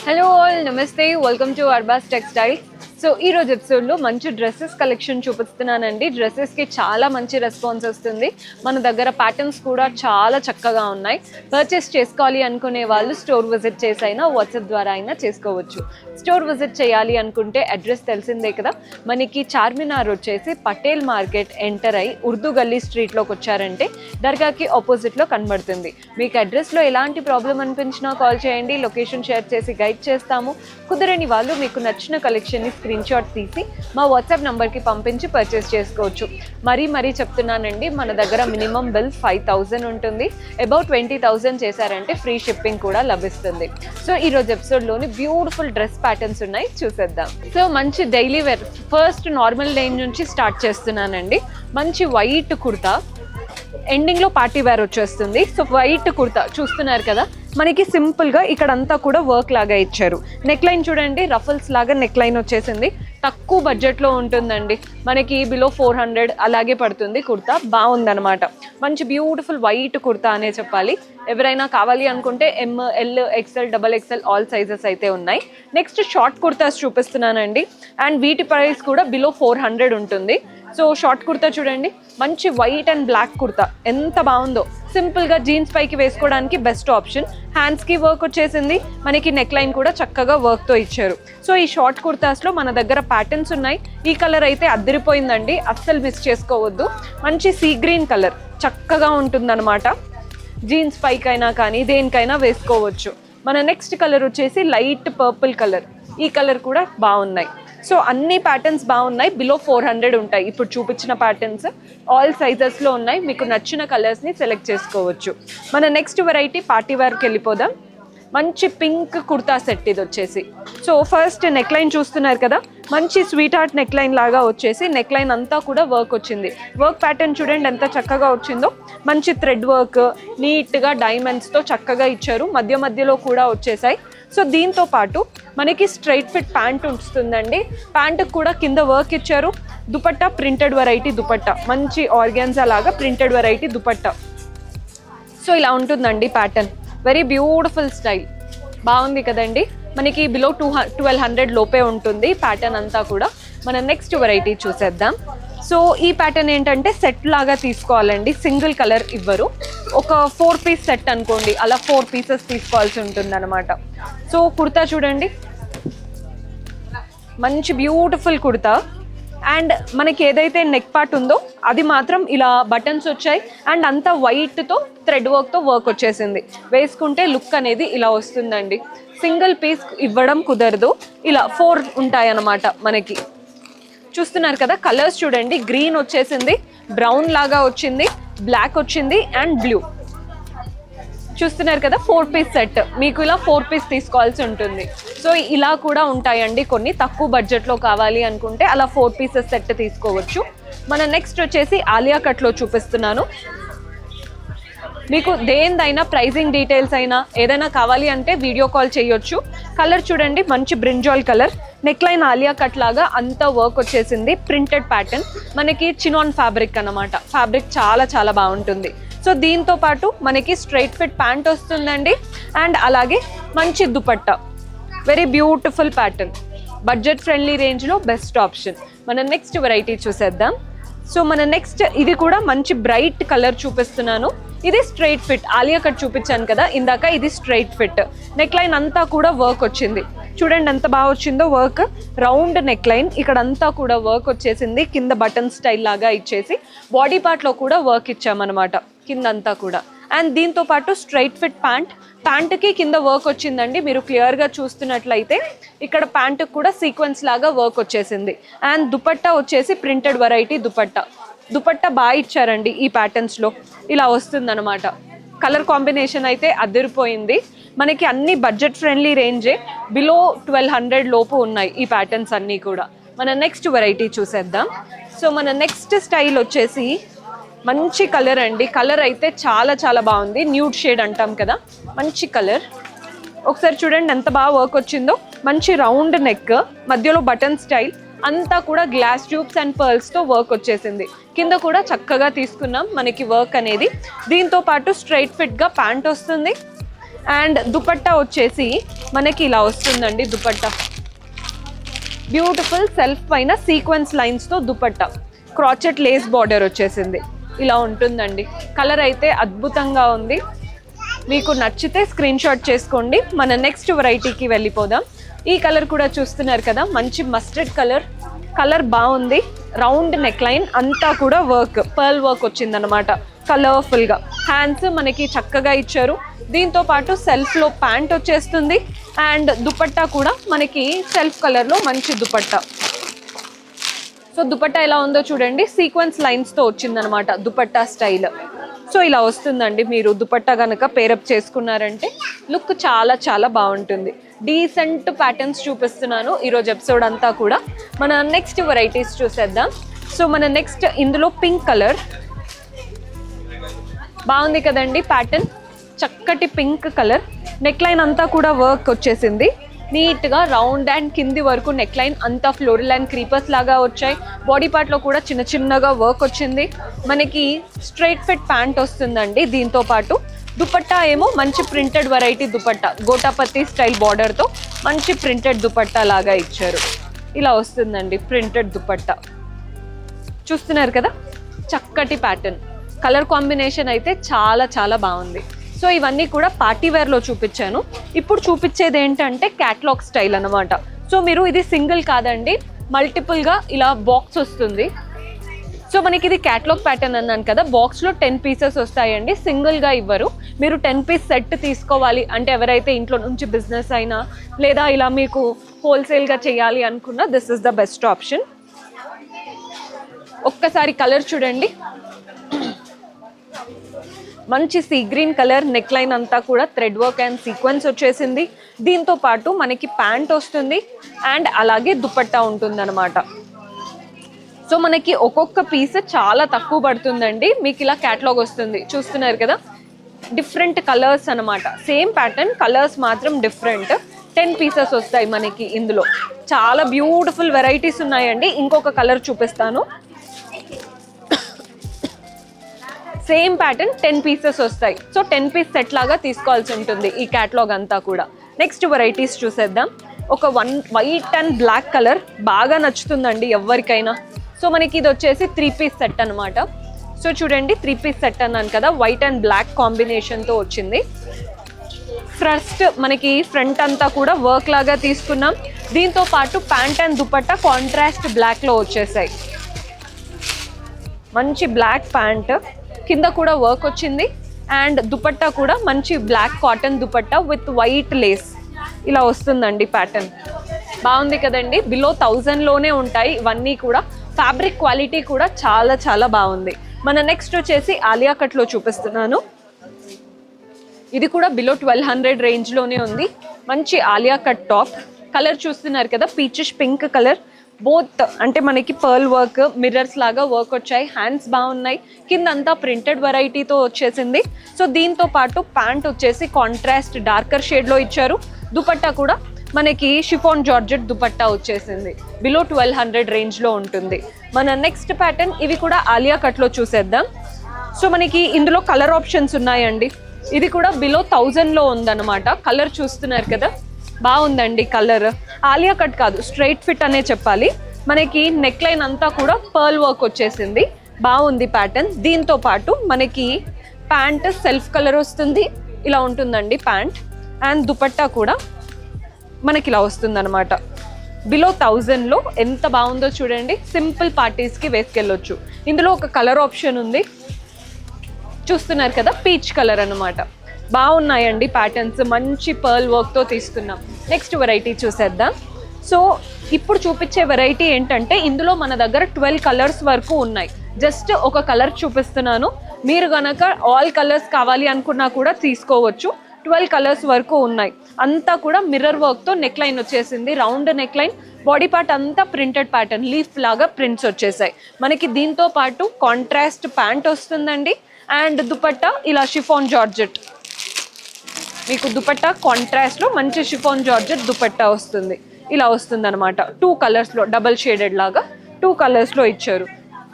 Hello all, Namaste, welcome to Arbas Textile. So ఈ రోజు ఎపిసోడ్లో మంచి డ్రెస్సెస్ కలెక్షన్ చూపిస్తున్నానండి. డ్రెస్సెస్కి చాలా మంచి రెస్పాన్స్ వస్తుంది. మన దగ్గర ప్యాటర్న్స్ కూడా చాలా చక్కగా ఉన్నాయి. పర్చేస్ చేసుకోవాలి అనుకునే వాళ్ళు స్టోర్ విజిట్ చేసైనా వాట్సాప్ ద్వారా అయినా చేసుకోవచ్చు. స్టోర్ విజిట్ చేయాలి అనుకుంటే అడ్రస్ తెలిసిందే కదా, మనకి చార్మినార్ వచ్చేసి పటేల్ మార్కెట్ ఎంటర్ అయ్యి ఉర్దూ గల్లీ స్ట్రీట్లోకి వచ్చారంటే దర్గాకి ఆపోజిట్లో కనబడుతుంది. మీకు అడ్రస్లో ఎలాంటి ప్రాబ్లం అనిపించినా కాల్ చేయండి, లొకేషన్ షేర్ చేసి గైడ్ చేస్తాము. కుదరని వాళ్ళు మీకు నచ్చిన కలెక్షన్ని స్క్రీన్ షాట్ తీసి మా వాట్సాప్ నెంబర్కి పంపించి పర్చేస్ చేసుకోవచ్చు. మరీ చెప్తున్నానండి, మన దగ్గర మినిమం బిల్ 5,000 ఉంటుంది. అబౌట్ 20,000 చేశారంటే ఫ్రీ షిప్పింగ్ కూడా లభిస్తుంది. సో ఈరోజు ఎపిసోడ్లోని బ్యూటిఫుల్ డ్రెస్ ప్యాటర్న్స్ ఉన్నాయి, చూసేద్దాం. సో మంచి daily wear first normal range నుంచి స్టార్ట్ చేస్తున్నానండి. మంచి వైట్ కుర్తా, ఎండింగ్లో పార్టీ వేర్ వచ్చేస్తుంది. సో వైట్ కుర్తా చూస్తున్నారు కదా, మనకి సింపుల్గా ఇక్కడంతా కూడా వర్క్ లాగా ఇచ్చారు. నెక్ లైన్ చూడండి, రఫల్స్ లాగా నెక్ లైన్ వచ్చేసింది. తక్కువ బడ్జెట్లో ఉంటుందండి, మనకి బిలో 400 అలాగే పడుతుంది. కుర్తా బాగుందనమాట. మంచి బ్యూటిఫుల్ వైట్ కుర్తా అనే చెప్పాలి. ఎవరైనా కావాలి అనుకుంటే ML, XL, XXL all sizes అయితే ఉన్నాయి. నెక్స్ట్ షార్ట్ కుర్తాస్ చూపిస్తున్నానండి, అండ్ వీటి ప్రైస్ కూడా బిలో 400 ఉంటుంది. సో షార్ట్ కుర్తా చూడండి, మంచి వైట్ అండ్ బ్లాక్ కుర్తా ఎంత బాగుందో. సింపుల్గా జీన్స్ పైకి వేసుకోవడానికి బెస్ట్ ఆప్షన్. హ్యాండ్స్కి వర్క్ వచ్చేసింది, మనకి నెక్ లైన్ కూడా చక్కగా వర్క్తో ఇచ్చారు. సో ఈ షార్ట్ కుర్తాస్లో మన దగ్గర ప్యాటర్న్స్ ఉన్నాయి. ఈ కలర్ అయితే అద్దరిపోయిందండి, అస్సలు మిస్ చేసుకోవద్దు. మంచి సీ గ్రీన్ కలర్ చక్కగా ఉంటుందన్నమాట. జీన్స్ పైకైనా కానీ దేనికైనా వేసుకోవచ్చు. మన నెక్స్ట్ కలర్ వచ్చేసి లైట్ పర్పుల్ కలర్. ఈ కలర్ కూడా బాగున్నాయి. సో అన్ని ప్యాటర్న్స్ బాగున్నాయి, బిలో 400 ఉంటాయి. ఇప్పుడు చూపించిన ప్యాటర్న్స్ ఆల్ సైజెస్లో ఉన్నాయి. మీకు నచ్చిన కలర్స్ని సెలెక్ట్ చేసుకోవచ్చు. మన నెక్స్ట్ వెరైటీ పార్టీ వేర్కి వెళ్ళిపోదాం. మంచి పింక్ కుర్తా సెట్ ఇది వచ్చేసి. సో ఫస్ట్ నెక్ లైన్ చూస్తున్నారు కదా, మంచి స్వీట్ హార్ట్ నెక్ లైన్ లాగా వచ్చేసి నెక్ లైన్ అంతా కూడా వర్క్ వచ్చింది. వర్క్ ప్యాటర్న్ చూడండి ఎంత చక్కగా వచ్చిందో. మంచి థ్రెడ్ వర్క్, నీట్గా డైమండ్స్తో చక్కగా ఇచ్చారు. మధ్యలో కూడా వచ్చేసాయి. సో దీంతో పాటు మనకి స్ట్రైట్ ఫిట్ ప్యాంట్ వస్తుందండి. ప్యాంటుకు కూడా కింద వర్క్ ఇచ్చారు. దుపట్టా ప్రింటెడ్ వెరైటీ దుపట్టా, మంచి ఆర్గాన్జా లాగా ప్రింటెడ్ వెరైటీ దుపట్టా. సో ఇలా ఉంటుందండి ప్యాటర్న్. వెరీ బ్యూటిఫుల్ స్టైల్, బాగుంది కదండి. మనకి బిలో 1200 లోపే ఉంటుంది ప్యాటర్న్ అంతా కూడా. మన నెక్స్ట్ వెరైటీ చూసేద్దాం. సో ఈ ప్యాటర్న్ ఏంటంటే సెట్ లాగా తీసుకోవాలండి, సింగిల్ కలర్ ఇవ్వరు. ఒక 4 పీస్ సెట్ అనుకోండి, అలా 4 పీసెస్ తీసుకోవాల్సి ఉంటుంది అనమాట. సో కుర్తా చూడండి, మంచి బ్యూటిఫుల్ కుర్తా. అండ్ మనకి ఏదైతే నెక్ పార్ట్ ఉందో అది మాత్రం ఇలా బటన్స్ వచ్చాయి. అండ్ అంతా వైట్తో థ్రెడ్ వర్క్తో వర్క్ వచ్చేసింది. వేసుకుంటే లుక్ అనేది ఇలా వస్తుందండి. సింగిల్ పీస్ ఇవ్వడం కుదరదు, ఇలా 4 ఉంటాయి అన్నమాట. మనకి చూస్తున్నారు కదా, కలర్స్ చూడండి, గ్రీన్ వచ్చేసింది, బ్రౌన్ లాగా వచ్చింది, బ్లాక్ వచ్చింది అండ్ బ్లూ. చూస్తున్నారు కదా, 4 పీస్ సెట్. మీకు ఇలా 4 పీస్ తీసుకోవాల్సి ఉంటుంది. సో ఇలా కూడా ఉంటాయండి కొన్ని, తక్కువ బడ్జెట్లో కావాలి అనుకుంటే అలా 4 పీసెస్ సెట్ తీసుకోవచ్చు. మన నెక్స్ట్ వచ్చేసి ఆలియా కట్లో చూపిస్తున్నాను. మీకు దేనిదైనా ప్రైజింగ్ డీటెయిల్స్ అయినా ఏదైనా కావాలి అంటే వీడియో కాల్ చేయొచ్చు. కలర్ చూడండి, మంచి brinjal colour. Neck line Alia cut లాగా అంతా వర్క్ వచ్చేసింది. ప్రింటెడ్ ప్యాటర్న్, మనకి చినాన్ ఫ్యాబ్రిక్ అన్నమాట. ఫ్యాబ్రిక్ చాలా బాగుంటుంది. సో దీంతో పాటు మనకి స్ట్రైట్ ఫిట్ ప్యాంట్ వస్తుందండి. అండ్ అలాగే మంచి dupatta, very beautiful pattern. Budget friendly రేంజ్లో బెస్ట్ ఆప్షన్. మన నెక్స్ట్ వెరైటీ చూసేద్దాం. సో మన నెక్స్ట్ ఇది కూడా మంచి బ్రైట్ కలర్ చూపిస్తున్నాను. ఇది స్ట్రైట్ ఫిట్, ఆలియా కట్ చూపించాను కదా ఇందాక, ఇది స్ట్రైట్ ఫిట్. నెక్ లైన్ అంతా కూడా వర్క్ వచ్చింది. చూడండి ఎంత బాగా వచ్చిందో వర్క్. రౌండ్ నెక్ లైన్, ఇక్కడ అంతా కూడా వర్క్ వచ్చేసింది. కింద బటన్ స్టైల్ లాగా ఇచ్చేసి బాడీ పార్ట్లో కూడా వర్క్ ఇచ్చామన్నమాట కిందంతా కూడా. అండ్ దీంతో పాటు స్ట్రైట్ ఫిట్ ప్యాంట్కి కింద వర్క్ వచ్చిందండి. మీరు క్లియర్గా చూస్తున్నట్లయితే ఇక్కడ ప్యాంటుకి కూడా సీక్వెన్స్ లాగా వర్క్ వచ్చేసింది. అండ్ దుపట్టా వచ్చేసి ప్రింటెడ్ వెరైటీ దుపట్టా బాగా ఇచ్చారండి. ఈ ప్యాటర్న్స్లో ఇలా వస్తుందన్నమాట. కలర్ కాంబినేషన్ అయితే అదిరిపోయింది. మనకి అన్ని బడ్జెట్ ఫ్రెండ్లీ రేంజే, బిలో 1200 లోపు ఉన్నాయి ఈ ప్యాటర్న్స్ అన్నీ కూడా. మన నెక్స్ట్ వెరైటీ చూసేద్దాం. సో మన నెక్స్ట్ స్టైల్ వచ్చేసి మంచి కలర్ అండి. కలర్ అయితే చాలా బాగుంది. న్యూడ్ షేడ్ అంటాం కదా, మంచి కలర్. ఒకసారి చూడండి ఎంత బాగా వర్క్ వచ్చిందో. మంచి రౌండ్ నెక్, మధ్యలో బటన్ స్టైల్, అంతా కూడా గ్లాస్ ట్యూబ్స్ అండ్ పర్ల్స్తో వర్క్ వచ్చేసింది. కింద కూడా చక్కగా తీసుకున్నాం మనకి వర్క్ అనేది. దీంతో పాటు స్ట్రైట్ ఫిట్గా ప్యాంట్ వస్తుంది. అండ్ దుపట్టా వచ్చేసి మనకి ఇలా వస్తుందండి. దుపట్టా బ్యూటిఫుల్ సెల్ఫ్ పైన సీక్వెన్స్ లైన్స్తో దుపట్టా, క్రాచెట్ లేస్ బార్డర్ వచ్చేసింది. ఇలా ఉంటుందండి. కలర్ అయితే అద్భుతంగా ఉంది. మీకు నచ్చితే స్క్రీన్ షాట్ చేసుకోండి. మన నెక్స్ట్ వెరైటీకి వెళ్ళిపోదాం. ఈ కలర్ కూడా చూస్తున్నారు కదా, మంచి మస్టర్డ్ కలర్ బాగుంది. రౌండ్ నెక్ లైన్ అంతా కూడా వర్క్, పర్ల్ వర్క్ వచ్చిందనమాట. కలర్ఫుల్గా హ్యాండ్స్ మనకి చక్కగా ఇచ్చారు. దీంతో పాటు సెల్ఫ్లో ప్యాంట్ వచ్చేస్తుంది. అండ్ దుపట్టా కూడా మనకి సెల్ఫ్ కలర్లో మంచి దుపట్టా. సో దుపట్టా ఎలా ఉందో చూడండి, సీక్వెన్స్ లైన్స్తో వచ్చిందనమాట దుపట్టా స్టైల్. సో ఇలా వస్తుందండి. మీరు దుపట్టా కనుక పేరప్ చేసుకున్నారంటే లుక్ చాలా చాలా బాగుంటుంది. డీసెంట్ ప్యాటర్న్స్ చూపిస్తున్నాను ఈరోజు ఎపిసోడ్ అంతా కూడా. మన నెక్స్ట్ వెరైటీస్ చూసేద్దాం. సో మన నెక్స్ట్ ఇందులో పింక్ కలర్ బాగుంది కదండి. ప్యాటర్న్ చక్కటి పింక్ కలర్. నెక్ లైన్ అంతా కూడా వర్క్ వచ్చేసింది నీట్గా, రౌండ్ అండ్ కింది వరకు నెక్ లైన్ అంతా ఫ్లోరల్ అండ్ క్రీపర్స్ లాగా వచ్చాయి. బాడీ పార్ట్లో కూడా చిన్న చిన్నగా వర్క్ వచ్చింది. మనకి స్ట్రైట్ ఫిట్ ప్యాంట్ వస్తుందండి. దీంతో పాటు దుపట్టా ఏమో మంచి ప్రింటెడ్ వెరైటీ దుపట్టా, గోటాపత్తి స్టైల్ బార్డర్తో మంచి ప్రింటెడ్ దుపట్టా లాగా ఇచ్చారు. ఇలా వస్తుందండి ప్రింటెడ్ దుపట్టా. చూస్తున్నారు కదా, చక్కటి ప్యాటర్న్. కలర్ కాంబినేషన్ అయితే చాలా చాలా బాగుంది. సో ఇవన్నీ కూడా పార్టీ వేర్లో చూపించాను. ఇప్పుడు చూపించేది ఏంటంటే క్యాట్లాగ్ స్టైల్ అనమాట. సో మీరు ఇది సింగిల్ కాదండి, మల్టిపుల్గా ఇలా బాక్స్ వస్తుంది. సో మనకి ఇది క్యాట్లాగ్ ప్యాటర్న్ అన్నాను కదా, బాక్స్లో 10 పీసెస్ వస్తాయండి, సింగిల్గా ఇవ్వరు. మీరు 10 పీస్ సెట్ తీసుకోవాలి అంటే ఎవరైతే ఇంట్లో నుంచి బిజినెస్ అయినా లేదా ఇలా మీకు హోల్సేల్గా చేయాలి అనుకున్నా this is the best option. ఒక్కసారి కలర్ చూడండి, మంచి sea green colour. Neck line అంతా కూడా థ్రెడ్ వర్క్ అండ్ సీక్వెన్స్ వచ్చేసింది. దీంతో పాటు మనకి ప్యాంట్ వస్తుంది అండ్ అలాగే దుపట్టా ఉంటుందన్నమాట. సో మనకి ఒక్కొక్క పీస్ చాలా తక్కువ పడుతుందండి. మీకు ఇలా క్యాటలాగ్ వస్తుంది, చూస్తున్నారు కదా, డిఫరెంట్ కలర్స్ అనమాట. సేమ్ ప్యాటర్న్, కలర్స్ మాత్రం డిఫరెంట్. 10 పీసెస్ వస్తాయి మనకి ఇందులో. చాలా బ్యూటిఫుల్ వెరైటీస్ ఉన్నాయండి. ఇంకొక కలర్ చూపిస్తాను. సేమ్ ప్యాటర్న్ 10 పీసెస్ వస్తాయి. సో 10 పీస్ సెట్ లాగా తీసుకోవాల్సి ఉంటుంది ఈ క్యాటలాగ్ అంతా కూడా. నెక్స్ట్ వెరైటీస్ చూసేద్దాం. ఒక వైట్ అండ్ బ్లాక్ కలర్ బాగా నచ్చుతుందండి ఎవరికైనా. సో మనకి ఇది వచ్చేసి 3 పీస్ సెట్ అనమాట. సో చూడండి, 3 పీస్ సెట్ అన్నాను కదా, వైట్ అండ్ బ్లాక్ కాంబినేషన్తో వచ్చింది. ఫస్ట్ మనకి ఫ్రంట్ అంతా కూడా వర్క్ లాగా తీసుకున్నాం. దీంతో పాటు ప్యాంట్ అండ్ దుపట్టా కాంట్రాస్ట్ బ్లాక్లో వచ్చేసాయి. మంచి బ్లాక్ ప్యాంట్, కింద కూడా వర్క్ వచ్చింది. అండ్ దుపట్టా కూడా మంచి black cotton dupatta with white lace. ఇలా వస్తుందండి ప్యాటర్న్. బాగుంది కదండి. బిలో 1000లోనే ఉంటాయి ఇవన్నీ కూడా. ఫ్యాబ్రిక్ క్వాలిటీ కూడా చాలా చాలా బాగుంది. మన నెక్స్ట్ వచ్చేసి ఆలియా కట్లో చూపిస్తున్నాను. ఇది కూడా బిలో 1200 రేంజ్లోనే ఉంది. మంచి ఆలియా కట్ టాప్. కలర్ చూస్తున్నారు కదా, పీచిష్ పింక్ కలర్. బోత్ అంటే మనకి పర్ల్ వర్క్, మిర్రర్స్ లాగా వర్క్ వచ్చాయి. హ్యాండ్స్ బాగున్నాయి. కింద అంతా ప్రింటెడ్ వెరైటీతో వచ్చేసింది. సో దీంతో పాటు ప్యాంట్ వచ్చేసి కాంట్రాస్ట్ డార్కర్ షేడ్లో ఇచ్చారు. దుపట్టా కూడా మనకి షిఫాన్ జార్జెట్ దుపట్టా వచ్చేసింది. బిలో 1200 రేంజ్లో ఉంటుంది. మన నెక్స్ట్ ప్యాటర్న్ ఇవి కూడా ఆలియా కట్లో చూసేద్దాం. సో మనకి ఇందులో కలర్ ఆప్షన్స్ ఉన్నాయండి. ఇది కూడా బిలో 1000లో ఉందన్నమాట. కలర్ చూస్తున్నారు కదా, బాగుందండి కలర్. ఆలియా కట్ కాదు, స్ట్రైట్ ఫిట్ అనే చెప్పాలి. మనకి నెక్ లైన్ అంతా కూడా పర్ల్ వర్క్ వచ్చేసింది. బాగుంది ప్యాటర్న్. దీంతో పాటు మనకి ప్యాంట్ సెల్ఫ్ కలర్ వస్తుంది. ఇలా ఉంటుందండి ప్యాంట్. అండ్ దుపట్టా కూడా మనకి ఇలా వస్తుంది అనమాట. బిలో 1000లో ఎంత బాగుందో చూడండి. సింపుల్ పార్టీస్కి వేసుకెళ్ళొచ్చు. ఇందులో ఒక కలర్ ఆప్షన్ ఉంది, చూస్తున్నారు కదా, పీచ్ కలర్ అనమాట. బాగున్నాయండి ప్యాటర్న్స్. మంచి పర్ల్ వర్క్తో తీసుకున్నాం. నెక్స్ట్ వెరైటీ చూసేద్దాం. సో ఇప్పుడు చూపించే వెరైటీ ఏంటంటే ఇందులో మన దగ్గర 12 కలర్స్ వరకు ఉన్నాయి. జస్ట్ ఒక కలర్ చూపిస్తున్నాను. మీరు కనుక ఆల్ కలర్స్ కావాలి అనుకున్నా కూడా తీసుకోవచ్చు. 12 కలర్స్ వరకు ఉన్నాయి. అంతా కూడా మిర్రర్ వర్క్తో నెక్ లైన్ వచ్చేసింది. Round neck line, body part అంతా ప్రింటెడ్ ప్యాటర్న్, లీఫ్ లాగా ప్రింట్స్ వచ్చేసాయి మనకి. దీంతో పాటు కాంట్రాస్ట్ ప్యాంట్ వస్తుందండి. అండ్ దుపట్టా ఇలా షిఫాన్ జార్జెట్. మీకు దుపట్టా కాంట్రాస్ట్లో మంచి షిఫాన్ జార్జెట్ దుపట్టా వస్తుంది. ఇలా వస్తుంది అనమాట. 2 కలర్స్లో, డబల్ షేడెడ్ లాగా 2 కలర్స్లో ఇచ్చారు.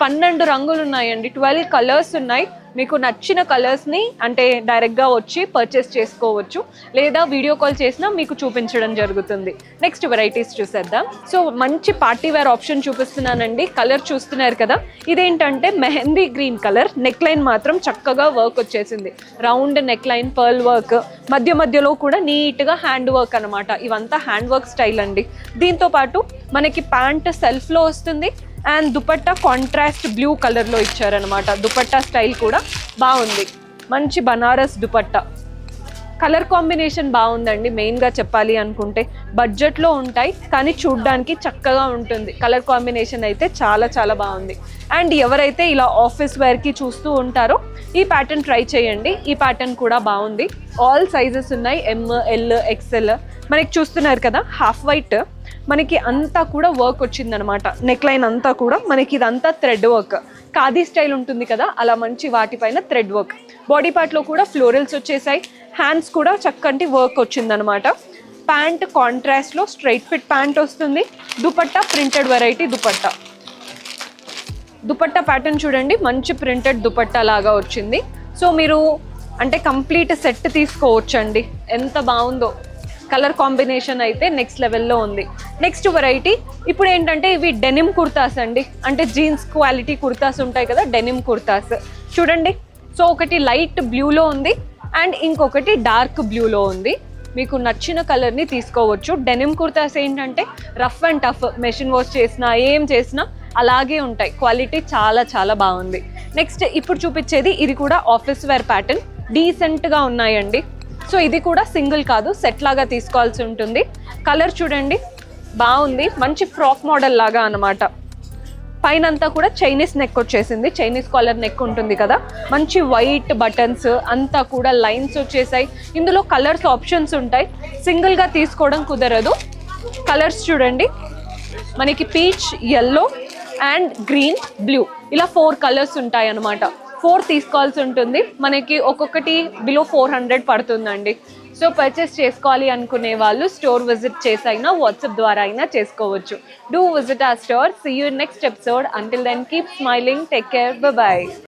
12 రంగులు ఉన్నాయండి. 12 కలర్స్ ఉన్నాయి. మీకు నచ్చిన కలర్స్ని అంటే డైరెక్ట్గా వచ్చి పర్చేస్ చేసుకోవచ్చు, లేదా వీడియో కాల్ చేసినా మీకు చూపించడం జరుగుతుంది. నెక్స్ట్ వెరైటీస్ చూసేద్దాం. సో మంచి పార్టీ వేర్ ఆప్షన్ చూపిస్తున్నానండి. కలర్ చూస్తున్నారు కదా, ఇదేంటంటే mehndi green colour. Neck line మాత్రం చక్కగా వర్క్ వచ్చేసింది, round neck line, pearl work, మధ్య మధ్యలో కూడా నీట్గా హ్యాండ్ వర్క్ అనమాట. ఇవంతా హ్యాండ్ వర్క్ స్టైల్ అండి. దీంతో పాటు మనకి ప్యాంట్ సెల్ఫ్లో వస్తుంది అండ్ దుపట్టా కాంట్రాస్ట్ బ్లూ కలర్లో ఇచ్చారనమాట. దుపట్టా స్టైల్ కూడా బాగుంది, మంచి బనారస్ దుపట్టా. కలర్ కాంబినేషన్ బాగుందండి. మెయిన్గా చెప్పాలి అనుకుంటే బడ్జెట్లో ఉంటాయి కానీ చూడ్డానికి చక్కగా ఉంటుంది. కలర్ కాంబినేషన్ అయితే చాలా చాలా బాగుంది. అండ్ ఎవరైతే ఇలా ఆఫీస్ వేర్కి చూస్తూ ఉంటారో ఈ ప్యాటర్న్ ట్రై చేయండి. ఈ ప్యాటర్న్ కూడా బాగుంది. ఆల్ సైజెస్ ఉన్నాయి, ఎమ్, ఎల్, ఎక్స్ఎల్. మనకి చూస్తున్నారు కదా హాఫ్ వైట్, మనకి అంతా కూడా వర్క్ వచ్చిందనమాట. నెక్ లైన్ అంతా కూడా మనకి ఇదంతా థ్రెడ్ వర్క్, ఖాదీ స్టైల్ ఉంటుంది కదా అలా మంచి వాటిపైన థ్రెడ్ వర్క్. బాడీ పార్ట్లో కూడా ఫ్లోరల్స్ వచ్చేసాయి, హ్యాండ్స్ కూడా చక్కటి వర్క్ వచ్చిందనమాట. ప్యాంట్ కాంట్రాస్ట్లో స్ట్రైట్ ఫిట్ ప్యాంట్ వస్తుంది. Dupatta printed variety dupatta. Dupatta pattern చూడండి, మంచి ప్రింటెడ్ దుపట్టా లాగా వచ్చింది. సో మీరు అంటే కంప్లీట్ సెట్ తీసుకోవచ్చండి. ఎంత బాగుందో, కలర్ కాంబినేషన్ అయితే నెక్స్ట్ లెవెల్లో ఉంది. నెక్స్ట్ వెరైటీ ఇప్పుడు ఏంటంటే ఇవి డెనిమ్ కుర్తాస్ అండి. అంటే జీన్స్ క్వాలిటీ కుర్తాస్ ఉంటాయి కదా, డెనిమ్ కుర్తాస్ చూడండి. సో ఒకటి లైట్ బ్లూలో ఉంది అండ్ ఇంకొకటి డార్క్ బ్లూలో ఉంది. మీకు నచ్చిన కలర్ని తీసుకోవచ్చు. డెనిమ్ కుర్తాస్ ఏంటంటే rough and tough, machine wash చేసినా ఏం చేసినా అలాగే ఉంటాయి. క్వాలిటీ చాలా చాలా బాగుంది. నెక్స్ట్ ఇప్పుడు చూపించేది ఇది కూడా ఆఫీస్ వేర్ ప్యాటర్న్, డీసెంట్గా ఉన్నాయండి. సో ఇది కూడా సింగిల్ కాదు, సెట్ లాగా తీసుకోవాల్సి ఉంటుంది. కలర్ చూడండి బాగుంది, మంచి ఫ్రాక్ మోడల్ లాగా అనమాట. పైన అంతా కూడా చైనీస్ నెక్ వచ్చేసింది, చైనీస్ కాలర్ నెక్ ఉంటుంది కదా. మంచి వైట్ బటన్స్, అంతా కూడా లైన్స్ వచ్చేసాయి. ఇందులో కలర్స్ ఆప్షన్స్ ఉంటాయి, సింగిల్గా తీసుకోవడం కుదరదు. కలర్స్ చూడండి, మనకి peach, yellow and green, blue, ఇలా 4 కలర్స్ ఉంటాయి అన్నమాట. 4 తీసుకోవాల్సి ఉంటుంది. మనకి ఒక్కొక్కటి బిలో 400 పడుతుందండి. సో పర్చేస్ చేసుకోవాలి అనుకునే వాళ్ళు స్టోర్ విజిట్ చేసి అయినా వాట్సాప్ ద్వారా అయినా చేసుకోవచ్చు. Do visit our store. See you in next episode. Until then, keep smiling. Take care. Bye bye.